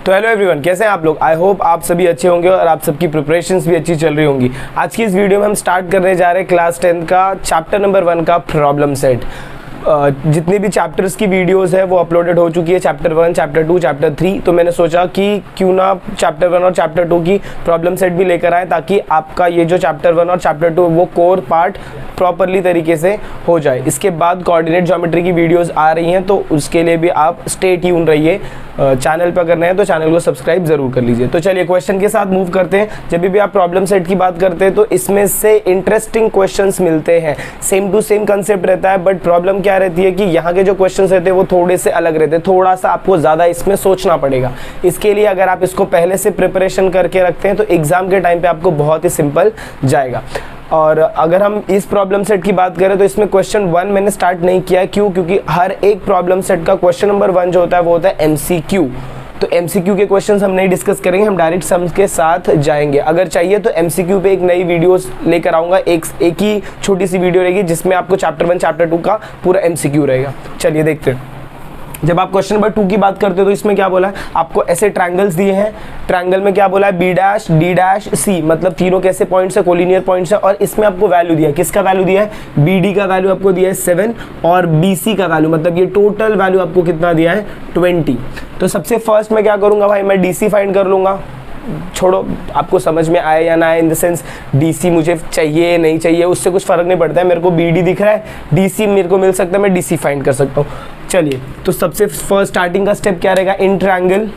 तो hello everyone, कैसे हैं आप लोग। आई होप आप सभी अच्छे होंगे और आप सबकी प्रिपरेशंस भी अच्छी चल रही होंगी। आज की इस वीडियो में हम स्टार्ट करने जा रहे हैं क्लास 10 का चैप्टर नंबर 1 का प्रॉब्लम सेट। जितने भी चैप्टर्स की वीडियोस है वो अपलोडेड हो चुकी है, चैप्टर 1, चैप्टर 2, चैप्टर 3। तो मैंने सोचा कि क्यों ना चैप्टर 1 और चैप्टर 2 की प्रॉब्लम सेट भी लेकर आए, ताकि आपका ये जो चैप्टर 1 और चैप्टर 2 वो कोर पार्ट प्रॉपरली तरीके से हो जाए। इसके बाद कोऑर्डिनेट ज्योमेट्री की वीडियोस आ रही हैं, तो उसके लिए भी आप स्टे ट्यून रहिए। चैनल पर करना है तो चैनल को सब्सक्राइब जरूर कर लीजिए। तो चलिए क्वेश्चन के साथ मूव करते हैं। जब भी आप प्रॉब्लम सेट की बात करते हैं तो इसमें से इंटरेस्टिंग क्वेश्चंस मिलते हैं, सेम टू सेम कंसेप्ट रहता है, बट प्रॉब्लम क्या रहती है कि यहाँ के जो क्वेश्चंस रहते हैं वो थोड़े से अलग रहते हैं, थोड़ा सा आपको ज़्यादा इसमें सोचना पड़ेगा। इसके लिए अगर आप इसको पहले से प्रिपरेशन करके रखते हैं तो एग्जाम के टाइम पे आपको बहुत ही सिंपल जाएगा। और अगर हम इस प्रॉब्लम सेट की बात करें तो इसमें क्वेश्चन 1 मैंने स्टार्ट नहीं किया। क्यों? क्योंकि हर एक प्रॉब्लम सेट का क्वेश्चन नंबर 1 जो होता है वो होता है एमसीक्यू। तो एमसीक्यू के क्वेश्चंस हम नहीं डिस्कस करेंगे, हम डायरेक्ट सम्स के साथ जाएंगे। अगर चाहिए तो एमसीक्यू पे एक नई वीडियोस लेकर आऊँगा, एक ही छोटी सी वीडियो रहेगी जिसमें आपको चैप्टर 1 चैप्टर 2 का पूरा एमसीक्यू रहेगा। चलिए देखते हैं। जब आप क्वेश्चन नंबर 2 की बात करते हो तो इसमें क्या बोला है, आपको ऐसे ट्रायंगल्स दिए हैं। ट्रायंगल में क्या बोला है, बी डैश डी डैश सी, मतलब तीनों कैसे पॉइंट्स है, कोलिनियर पॉइंट्स है। और इसमें आपको वैल्यू दिया है, किसका वैल्यू दिया है, बी डी का वैल्यू आपको दिया है 7 और बी सी का वैल्यू, मतलब ये टोटल वैल्यू आपको कितना दिया है 20। तो सबसे फर्स्ट मैं क्या करूँगा भाई, मैं डी सी फाइंड कर लूँगा। छोड़ो आपको समझ में आए या ना आए, इन द सेंस डीसी मुझे चाहिए नहीं चाहिए उससे कुछ फर्क नहीं पड़ता है। मेरे को बीडी दिख रहा है, डीसी मेरे को मिल सकता है, मैं डीसी फाइंड कर सकता हूँ। चलिए, तो सबसे फर्स्ट स्टार्टिंग का स्टेप क्या रहेगा, in triangle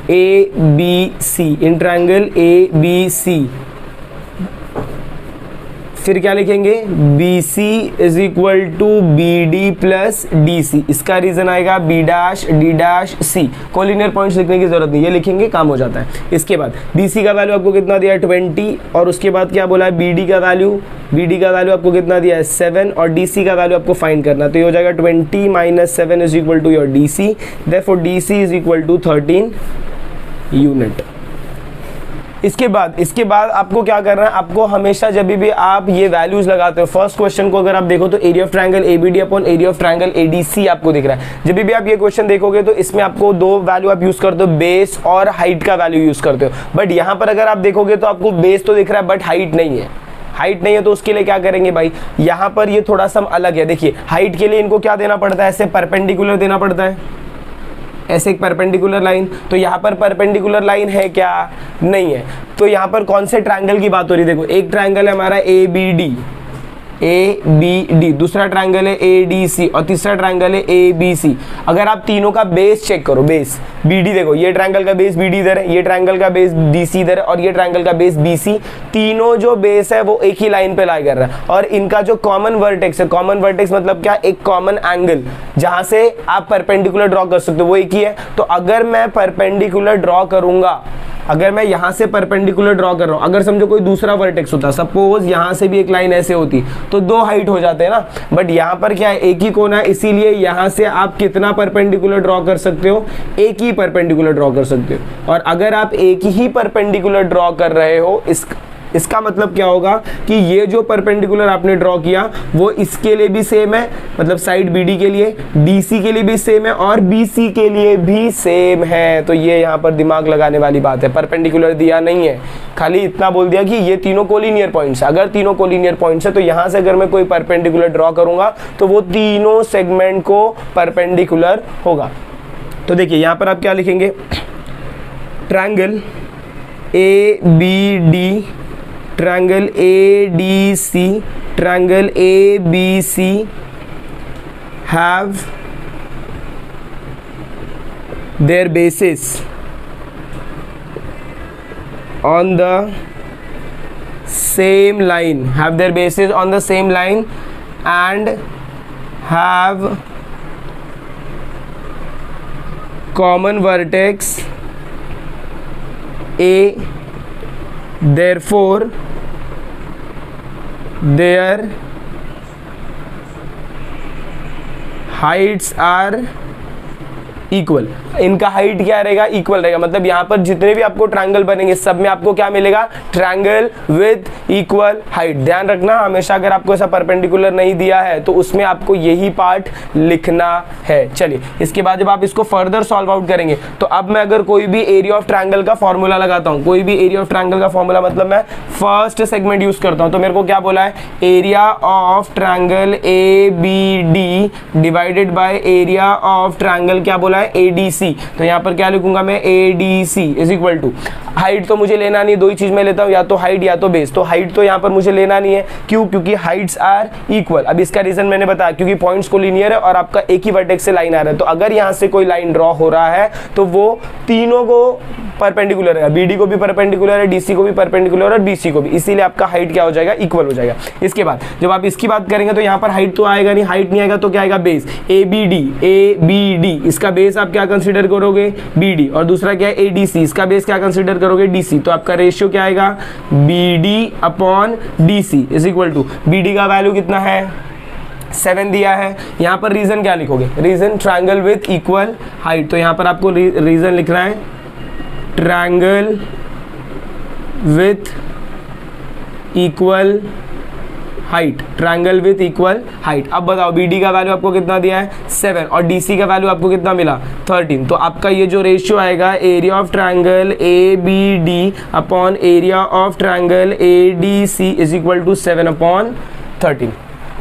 A B C, in triangle A B C, फिर क्या लिखेंगे, B C is equal to B D plus D C. इसका रीजन आएगा B dash D dash C. Collinear points लिखने की जरूरत नहीं, ये लिखेंगे काम हो जाता है। इसके बाद बी सी का वैल्यू आपको कितना दिया है 20, और उसके बाद क्या बोला है, बी डी का वैल्यू आपको कितना दिया है 7, और डी सी का वैल्यू आपको फाइंड करना। तो ये हो जाएगा 20 minus 7 is equal to your D C, therefore D C is equal to 13 unit. इसके बाद आपको क्या करना है, आपको हमेशा जब भी आप ये वैल्यूज लगाते हो, फर्स्ट क्वेश्चन को अगर आप देखो तो area of triangle ABD upon area of triangle ADC आपको दिख रहा है। जब भी आप ये क्वेश्चन देखोगे तो इसमें आपको दो वैल्यू आप यूज करते हो, बेस और हाइट का वैल्यू यूज करते हो। बट यहाँ पर अगर आप देखोगे तो आपको बेस तो दिख रहा है बट हाइट नहीं है। तो उसके लिए क्या करेंगे भाई, यहाँ पर ये थोड़ा सा अलग है। देखिए, हाइट के लिए इनको क्या देना पड़ता है, ऐसे परपेंडिकुलर देना पड़ता है, ऐसे एक परपेंडिकुलर लाइन। तो यहाँ पर परपेंडिकुलर लाइन है क्या, नहीं है। तो यहाँ पर कौन से ट्रायंगल की बात हो रही है, देखो एक ट्रायंगल है हमारा ए बी डी, दूसरा ट्रायंगल है ए डी सी, और तीसरा ट्रायंगल है ए बी सी। अगर आप तीनों का बेस चेक करो, बेस बी डी, देखो ये ट्रायंगल का बेस बी डी इधर है, ये ट्रायंगल का बेस डी सी इधर है, और ये ट्रायंगल का बेस बी सी। तीनों जो बेस है वो एक ही लाइन पे लाई कर रहा है, और इनका जो कॉमन वर्टेक्स है, कॉमन वर्टेक्स मतलब क्या, एक कॉमन एंगल जहां से आप परपेंडिकुलर ड्रॉ कर सकते हो, वो एक ही है। तो अगर मैं परपेंडिकुलर ड्रॉ करूंगा, अगर मैं यहां से परपेंडिकुलर ड्रॉ कर रहा हूं, अगर समझो कोई दूसरा वर्टेक्स होता, सपोज यहां से भी एक लाइन ऐसे होती, तो दो हाइट हो जाते हैं ना। बट यहां पर क्या है, एक ही कोना है, इसीलिए यहां से आप कितना परपेंडिकुलर ड्रॉ कर सकते हो, एक ही परपेंडिकुलर ड्रॉ कर सकते हो। और अगर आप एक ही परपेंडिकुलर ड्रॉ कर रहे हो, इसका मतलब क्या होगा कि ये जो परपेंडिकुलर आपने ड्रॉ किया वो इसके लिए भी सेम है, मतलब साइड बीडी के लिए, डीसी के लिए भी सेम है, और बीसी के लिए भी सेम है। तो ये यहाँ पर दिमाग लगाने वाली बात है, परपेंडिकुलर दिया नहीं है, खाली इतना बोल दिया कि ये तीनों कोलिनियर पॉइंट्स है। अगर तीनों कोलिनियर पॉइंट्स है तो यहाँ से अगर मैं कोई परपेंडिकुलर ड्रॉ करूंगा तो वो तीनों सेगमेंट को परपेंडिकुलर होगा। तो देखिए यहाँ पर आप क्या लिखेंगे, triangle A B D, triangle ADC, triangle ABC have their bases on the same line, and have common vertex A, therefore their heights are equal, इनका हाइट क्या रहेगा, इक्वल रहेगा। मतलब यहाँ पर जितने भी आपको ट्रायंगल बनेंगे सब में आपको क्या मिलेगा, ट्रायंगल विथ इक्वल हाइट। ध्यान रखना हमेशा अगर आपको ऐसा परपेंडिकुलर नहीं दिया है तो उसमें आपको यही पार्ट लिखना है। चलिए इसके बाद जब आप इसको फर्दर सॉल्व आउट करेंगे तो अब मैं अगर कोई भी एरिया ऑफ ट्रायंगल का फॉर्मूला लगाता हूँ, कोई भी एरिया ऑफ ट्रायंगल का फॉर्मूला मतलब मैं फर्स्ट सेगमेंट यूज करता हूँ, तो मेरे को क्या बोला है, area of triangle A B D divided by area of triangle क्या बोला है, ADC। तो यहाँ पर क्या लिखूंगा मैं, ADC is equal to, height तो मुझे लेना नहीं, दो ही चीज मैं लेता हूँ, या तो हाइट या तो बेस। तो हाइट तो यहाँ पर मुझे लेना नहीं है, क्यों, क्योंकि हाइट्स आर इक्वल। अब इसका रीजन मैंने बताया, क्योंकि पॉइंट्स को लीनियर है और आपका एक ही वर्टेक्स से लाइन आ रहा है, तो अगर यहाँ से कोई लाइन ड्रॉ हो रहा है तो वो तीनों को परपेंडिकुलर है, BD को भी परपेंडिकुलर है, DC को भी परपेंडिकुलर और BC को भी, इसीलिए आपका हाइट क्या हो जाएगा, इक्वल हो जाएगा। इसके बाद जब आप इसकी बात करेंगे तो यहाँ पर हाइट तो आएगा नहीं, हाइट नहीं आएगा तो क्या आएगा, बेस। ABD इसका बेस आप क्या कंसीडर करोगे, BD, और दूसरा क्या है, ADC, इसका बेस क्या कंसीडर करोगे, DC। तो आपका रेशियो क्या आएगा, BD upon DC is equal to, BD का वैल्यू कितना है, 7 दिया है। यहाँ पर रीजन क्या लिखोगे, reason triangle with equal height. तो यहाँ पर आपको रीजन लिखना है triangle with equal height, triangle with equal height. अब बताओ BD का वैल्यू आपको कितना दिया है, 7, और DC का वैल्यू आपको कितना मिला, 13। तो आपका ये जो रेशियो आएगा, area of triangle ABD upon area of triangle ADC is equal to 7/13।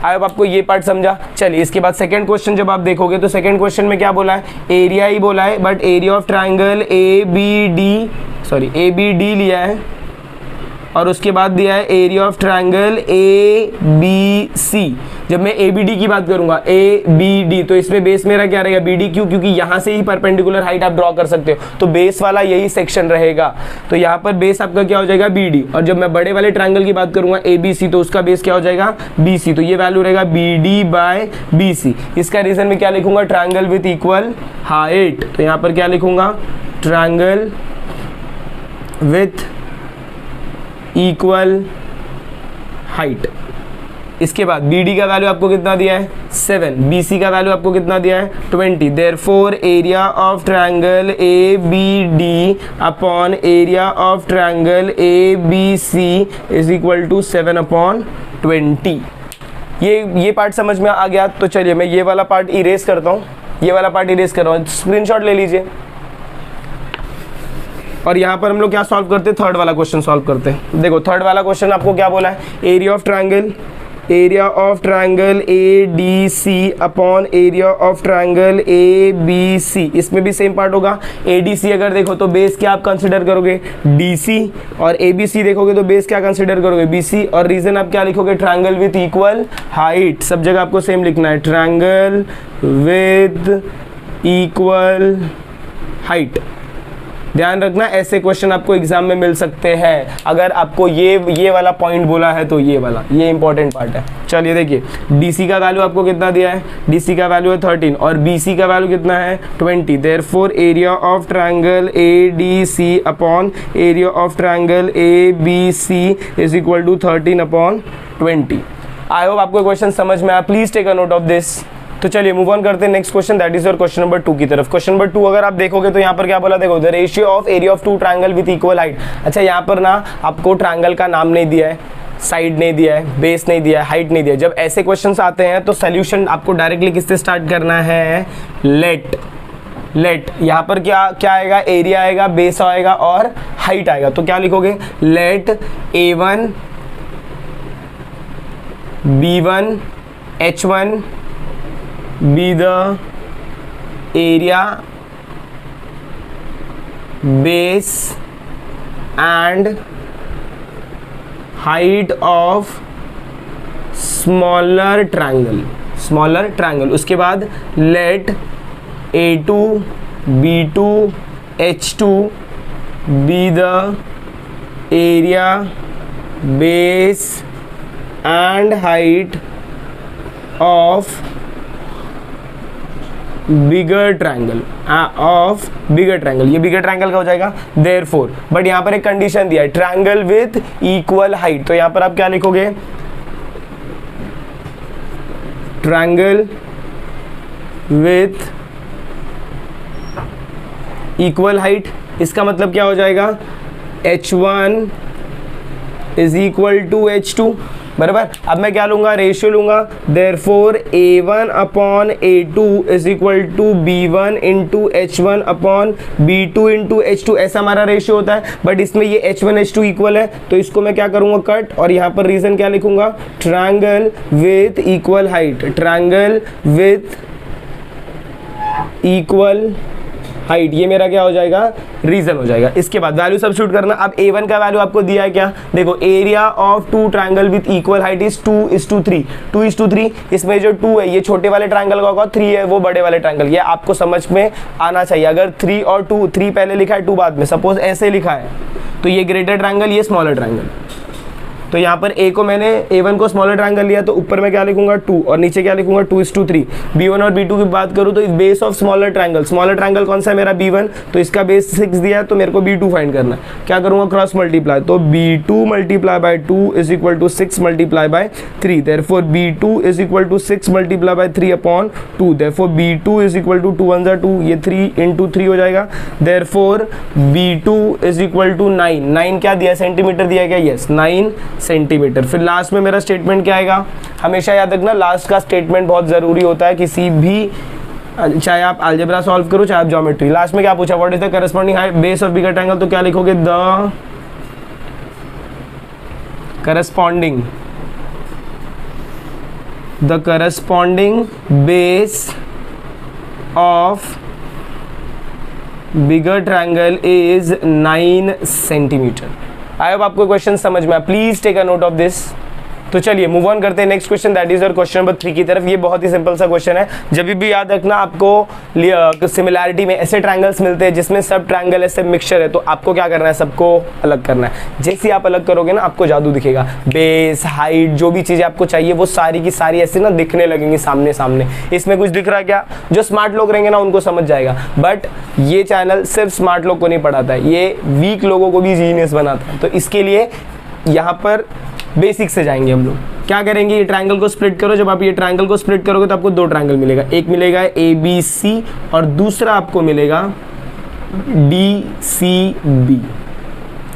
I hope आपको ये पार्ट समझा। चलिए इसके बाद सेकंड क्वेश्चन जब आप देखोगे तो सेकंड क्वेश्चन में क्या बोला है, एरिया ही बोला है, but area of triangle ABD लिया है, और उसके बाद दिया है एरिया ऑफ ट्रायंगल ABC। जब मैं ABD की बात करूंगा, ABD, तो इसमें बेस मेरा क्या रहेगा, BD। क्यों, क्योंकि यहाँ से ही परपेंडिकुलर हाइट आप ड्रॉ कर सकते हो, तो बेस वाला यही सेक्शन रहेगा। तो यहाँ पर बेस आपका क्या हो जाएगा, BD, और जब मैं बड़े वाले ट्रायंगल की बात करूंगा ABC, तो उसका बेस क्या हो जाएगा, BC। तो ये वैल्यू रहेगा BD/BC। इसका रीजन में क्या लिखूंगा, ट्रायंगल विथ इक्वल हाइट। तो यहाँ पर क्या लिखूंगा, ट्रायंगल विथ इक्वल हाइट। इसके बाद BD का वैल्यू आपको कितना दिया है, 7, BC का वैल्यू आपको कितना दिया है, 20। Therefore area of triangle ABD upon area of triangle ABC is equal to 7/20। ये पार्ट समझ में आ गया। तो चलिए मैं ये वाला पार्ट इरेज करता हूँ, ये वाला पार्ट इरेज कर रहा हूँ, स्क्रीनशॉट ले लीजिए। और यहाँ पर हम लोग क्या सॉल्व करते हैं, थर्ड वाला क्वेश्चन सॉल्व करते हैं। देखो थर्ड वाला क्वेश्चन आपको क्या बोला है, area of triangle ADC upon area of triangle ABC। इसमें भी सेम पार्ट होगा। ADC अगर देखो तो बेस क्या आप कंसिडर करोगे, DC, और ABC देखोगे तो बेस क्या कंसिडर करोगे, BC, और रीजन आप क्या लिखोगे, ट्रायंगल विथ इक्वल हाइट। सब जगह आपको सेम लिखना है, ट्रायंगल विथ इक्वल हाइट। ध्यान रखना ऐसे क्वेश्चन आपको एग्जाम में मिल सकते हैं। अगर आपको ये वाला पॉइंट बोला है तो ये इंपॉर्टेंट पार्ट है। चलिए देखिए, DC का वैल्यू आपको कितना दिया है, DC का वैल्यू है 13 और BC का वैल्यू कितना है 20। Therefore area of triangle ADC upon area of triangle ABC is equal to 13/20। I hope आपको क्वेश्चन समझ में आया। Please take a note of this. तो चलिए मूव ऑन करते हैं next question, that is your question number 2 की तरफ। क्वेश्चन नंबर 2 अगर आप देखोगे तो यहाँ पर क्या बोला, देखो the ratio of area of two triangle with equal height. अच्छा यहाँ पर ना आपको ट्रायंगल का नाम नहीं दिया है, साइड नहीं दिया है, बेस नहीं दिया है, हाइट नहीं दिया है। जब ऐसे क्वेश्चंस आते हैं तो सोल्यूशन आपको डायरेक्टली किससे स्टार्ट करना है, लेट। यहाँ पर क्या आएगा, एरिया आएगा, बेस आएगा और हाइट आएगा। तो क्या लिखोगे, late A1 B1 H1 be the area, base and height of smaller triangle। उसके बाद let A2 B2 H2 be the area, base and height of bigger triangle ये बिगर ट्रायंगल का हो जाएगा। देयरफॉर, बट यहाँ पर एक कंडीशन दिया है, ट्रायंगल विथ इक्वल हाइट। तो यहाँ पर आप क्या लिखोगे, ट्रायंगल विथ इक्वल हाइट, इसका मतलब क्या हो जाएगा h1 is equal to h2, बराबर। अब मैं क्या लूंगा, रेशियो लूंगा, therefore a1 upon a2 is equal to b1 into h1 upon b2 into h2, ऐसा हमारा रेशियो होता है। बट इसमें ये h1 h2 इक्वल है, तो इसको मैं क्या करूंगा, कट, और यहाँ पर रीजन क्या लिखूंगा, triangle with equal height, triangle with equal height, ये मेरा क्या हो जाएगा, रीजन हो जाएगा। इसके बाद वैल्यू सब्स्टिट्यूट करना। अब a1 का वैल्यू आपको दिया है क्या, देखो area of two triangle with equal height is 2:3, 2:3। इसमें जो 2 है ये छोटे वाले ट्रायंगल का होगा, 3 है वो बड़े वाले ट्रायंगल, ये आपको समझ में आना चाहिए। अगर 3 और 2, 3 पहले लिखा है 2 बाद में, सपोज ऐसे लिखा है, तो ये ग्रेटर ट्रायंगल, ये स्मॉलर ट्रायंगल। तो यहाँ पर a को मैंने a1 को स्मॉलर ट्रायंगल लिया, तो ऊपर मैं क्या लिखूंगा 2 और नीचे क्या लिखूंगा 2:3। b1 और b2 की बात करूँ तो बेस ऑफ स्मॉलर ट्रायंगल कौन सा है मेरा b1, तो इसका बेस 6 दिया है, तो मेरे को b2 फाइंड करना है। क्या करूंगा, क्रॉस मल्टीप्लाई, तो b2 multiply by 2 is equal to 6 multiply by 3, therefore b2 is equal to 6 multiply by 3 upon 2, therefore b2 is equal to 2 1 2, ये 3 इंटू 3 हो जाएगा, therefore b2 is equal to 9 क्या दिया, सेंटीमीटर दिया गया, यस 9 सेंटीमीटर। फिर last में मेरा स्टेटमेंट क्या आएगा, हमेशा याद रखना लास्ट का स्टेटमेंट बहुत जरूरी होता है किसी भी, चाहे आप अलजेब्रा सॉल्व करो चाहे आप ज्योमेट्री। लास्ट में क्या पूछा, what is the corresponding height base of bigger triangle, तो क्या लिखोगे, the corresponding base of bigger triangle is 9 centimetre. I hope आपको क्वेश्चन समझ में आया, please take a note of this. तो चलिए मूव ऑन करते हैं next question, that is your question number 3 की तरफ। ये बहुत ही सिंपल सा क्वेश्चन है, जब भी याद रखना आपको सिमिलैरिटी में ऐसे ट्रायंगल्स मिलते हैं जिसमें सब ट्रायंगल ऐसे मिक्सचर है, तो आपको क्या करना है, सबको अलग करना है। जैसे आप अलग करोगे ना, आपको जादू दिखेगा, बेस हाइट जो भी चीजें आपको चाहिए वो सारी की सारी ऐसे ना दिखने लगेंगी सामने सामने। इसमें कुछ दिख रहा है क्या, जो स्मार्ट लोग रहेंगे ना उनको समझ जाएगा, बट ये चैनल सिर्फ स्मार्ट लोग को नहीं पढ़ाता है, ये वीक लोगों को भी जीनियस बनाता है। तो इसके लिए यहाँ पर बेसिक से जाएंगे हम लोग। क्या करेंगे, ये ट्रायंगल को स्प्लिट करो, जब आप ये ट्रायंगल को स्प्लिट करोगे तो आपको 2 ट्रायंगल मिलेगा, एक मिलेगा ABC और दूसरा आपको मिलेगा DCB।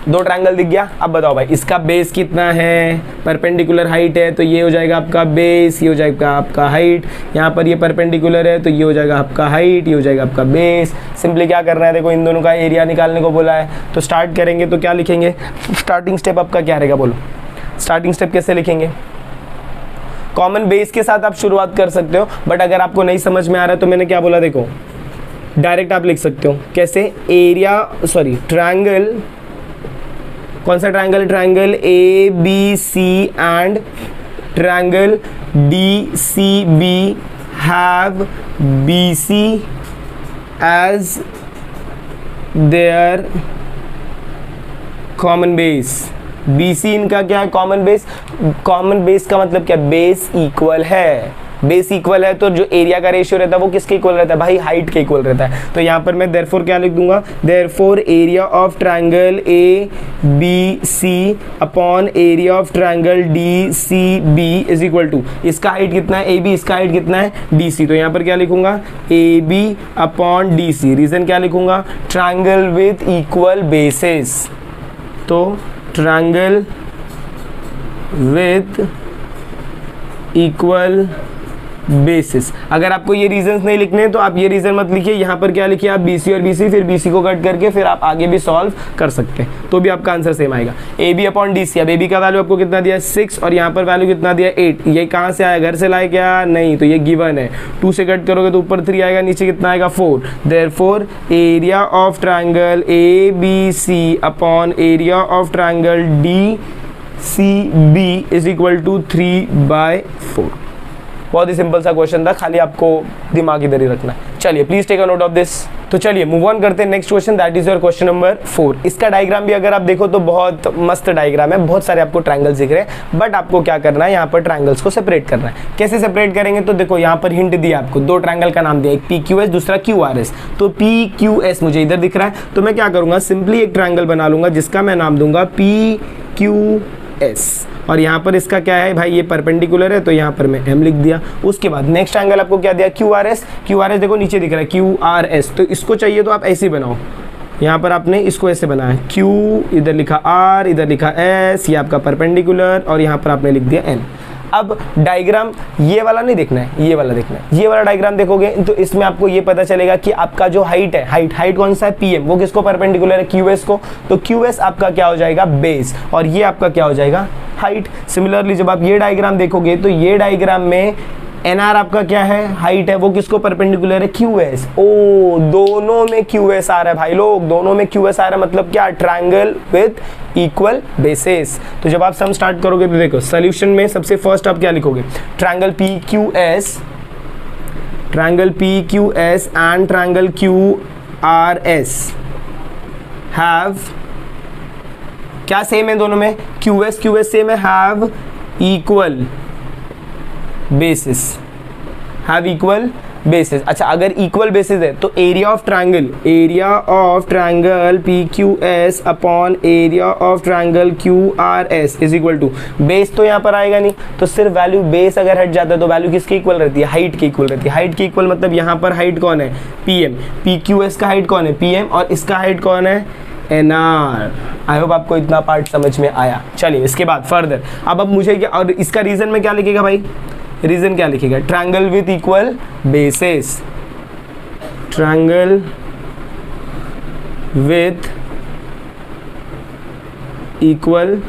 2 ट्रायंगल दिख गया। अब बताओ भाई इसका बेस कितना है, परपेंडिकुलर हाइट है तो ये हो जाएगा आपका बेस, ये हो जाएगा आपका हाइट, यहाँ पर ये परपेंडिकुलर है तो ये हो जाएगा आपका हाइट, ये हो जाएगा आपका बेस। सिंपली क्या करना है, देखो इन दोनों का एरिया निकालने को बोला है, तो स्टार्ट करेंगे तो क्या लिखेंगे, स्टार्टिंग स्टेप आपका क्या रहेगा, बोलो स्टार्टिंग स्टेप कैसे लिखेंगे। कॉमन बेस के साथ आप शुरुआत कर सकते हो, बट अगर आपको नहीं समझ में आ रहा है तो मैंने क्या बोला, देखो डायरेक्ट आप लिख सकते हो। कैसे, ट्रायंगल, कौन सा triangle, triangle ABC and triangle DCB have BC as their common base. BC इनका क्या है, कॉमन बेस। कॉमन बेस का मतलब क्या, बेस इक्वल है। बेस इक्वल है तो जो एरिया का रेशियो रहता है वो किसके इक्वल रहता है, भाई हाइट के इक्वल रहता है। तो यहाँ पर मैं देयरफॉर क्या लिख दूंगा, therefore area of triangle ABC upon area of triangle DCB is equal to, इसका हाइट कितना है AB, इसका हाइट कितना है DC। तो यहाँ पर क्या लिखूंगा, AB अपॉन DC। रीजन क्या लिखूंगा, ट्रायंगल विथ इक्वल बेसिस, तो ट्रायंगल विथ इक्वल बेसिस। अगर आपको ये रीजंस नहीं लिखने तो आप ये रीजन मत लिखिए, यहाँ पर क्या लिखिए आप BC और BC, फिर BC को कट करके फिर आप आगे भी सॉल्व कर सकते हैं, तो भी आपका आंसर सेम आएगा। AB अपॉन DC, अब AB का वैल्यू आपको कितना दिया है 6 और यहाँ पर वैल्यू कितना दिया 8। ये कहाँ से आया, घर से लाए क्या, नहीं, तो ये गिवन है। 2 से कट करोगे तो ऊपर 3 आएगा, नीचे कितना आएगा 4। Therefore area of triangle ABC upon area of triangle DCB is equal to 3/4। बहुत ही सिंपल सा क्वेश्चन था, खाली आपको दिमाग इधर ही रखना है। चलिए please take a note of this. तो चलिए मूव ऑन करते हैं next question, that is your question number 4। इसका डायग्राम भी अगर आप देखो तो बहुत मस्त डायग्राम है, बहुत सारे आपको ट्रायंगल्स दिख रहे हैं, बट आपको क्या करना है, यहाँ पर ट्रायंगल्स को सेपरेट करना है। कैसे सेपरेट करेंगे, तो देखो यहाँ पर हिंट दिया आपको, 2 ट्रायंगल का नाम दिया, एक PQS दूसरा QRS। तो PQS मुझे इधर दिख रहा है, तो मैं क्या करूंगा, सिंपली एक ट्रायंगल बना लूंगा जिसका मैं नाम दूंगा PQS और यहाँ पर इसका क्या है भाई, ये परपेंडिकुलर है तो यहाँ पर मैं m लिख दिया। उसके बाद नेक्स्ट एंगल आपको क्या दिया, QRS देखो नीचे दिख रहा है QRS, तो इसको चाहिए तो आप ऐसे ही बनाओ, यहाँ पर आपने इसको ऐसे बनाया Q, इधर लिखा R, इधर लिखा S, ये आपका परपेंडिकुलर और यहाँ पर आपने लिख दिया N। अब डायग्राम ये वाला नहीं देखना है, ये वाला देखना है। ये वाला डायग्राम देखोगे तो इसमें आपको ये पता चलेगा कि आपका जो हाइट है, हाइट कौन सा है, PM, वो किसको परपेंडिकुलर है, QS को, तो QS आपका क्या हो जाएगा, बेस, और ये आपका क्या हो जाएगा, हाइट। सिमिलरली जब आप ये डायग्राम देखोगे तो ये डायग्राम में NR आपका क्या है, हाइट है, वो किसको परपेंडिकुलर है, QS। ओ दोनों में QS आ रहा है भाई लोग, दोनों में QS आ रहा है, मतलब क्या, ट्रायंगल विथ इक्वल बेसेस। तो जब आप सम स्टार्ट करोगे तो देखो सॉल्यूशन में सबसे फर्स्ट आप क्या लिखोगे, triangle PQS and triangle QRS have, क्या सेम है दोनों में, QS सेम है, have equal bases, have equal bases. अच्छा अगर इक्वल बेसिस है तो area of triangle PQS upon area of triangle QRS is equal to, base तो यहाँ पर आएगा नहीं, तो सिर्फ वैल्यू बेस अगर हट जाता है तो वैल्यू किसके इक्वल रहती है, हाइट के इक्वल रहती है। हाइट के इक्वल मतलब यहाँ पर हाइट कौन है, PM, PQS का हाइट कौन है, PM, और इसका हाइट कौन है, NR। आई होप आपको इतना पार्ट समझ में आया। चलिए इसके बाद फर्दर, अब मुझे क्या, और इसका रीजन में क्या लिखेगा भाई, रीजन क्या लिखेगा, triangle with equal basis, triangle with equal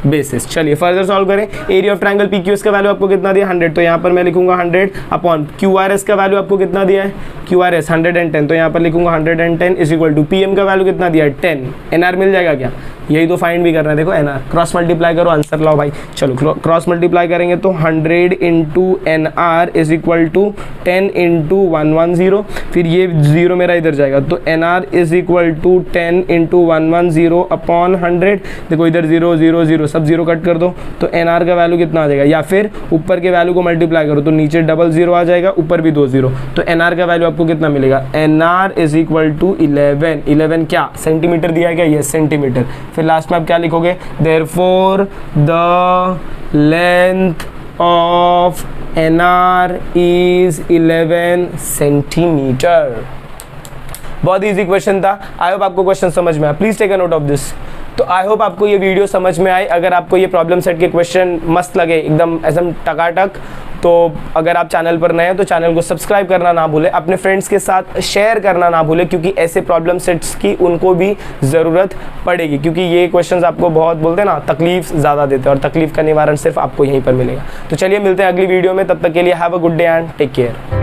basis. चलिए फर्दर सॉल्व करें। एरिया ऑफ ट्रायंगल PQS का वैल्यू आपको कितना दिया, 100, तो यहाँ पर मैं लिखूंगा 100 अपॉन QRS का वैल्यू आपको कितना दिया है, QRS 110, तो यहाँ पर लिखूंगा 110 इज इक्वल टू PM का वैल्यू कितना दिया है, 10। NR मिल जाएगा क्या, यही तो फाइंड भी करना है। देखो NR क्रॉस मल्टीप्लाई करो, आंसर लाओ भाई। चलो क्रॉस मल्टीप्लाई करेंगे तो 100 into NR is equal to 10 into 110, फिर ये 0 मेरा इधर जाएगा, तो NR is equal to 10 into 110 upon 100। देखो इधर 0 0 0 सब 0 कट कर दो, तो NR का वैल्यू कितना आ जाएगा, या फिर ऊपर के वैल्यू को मल्टीप्लाई करो तो नीचे डबल 0 आ जाएगा, ऊपर भी 2 0, तो NR का वैल्यू आपको कितना मिलेगा, NR इज इक्वल टू 11 क्या सेंटीमीटर दिया है क्या, ये सेंटीमीटर। फिर लास्ट में आप क्या लिखोगे, therefore the length of NR is 11 centimetre. बहुत इजी क्वेश्चन था। आई होप आपको क्वेश्चन समझ में आया। Please take a note of this. तो आई होप आपको ये वीडियो समझ में आई। अगर आपको ये प्रॉब्लम सेट के क्वेश्चन मस्त लगे, एकदम टकाटक, तो अगर आप चैनल पर नए हैं तो चैनल को सब्सक्राइब करना ना भूलें, अपने फ्रेंड्स के साथ शेयर करना ना भूलें, क्योंकि ऐसे प्रॉब्लम सेट्स की उनको भी ज़रूरत पड़ेगी, क्योंकि ये क्वेश्चंस आपको बहुत बोलते हैं ना, तकलीफ ज़्यादा देते हैं, और तकलीफ का निवारण सिर्फ आपको यहीं पर मिलेगा। तो चलिए मिलते हैं अगली वीडियो में, तब तक के लिए have a good day and take care.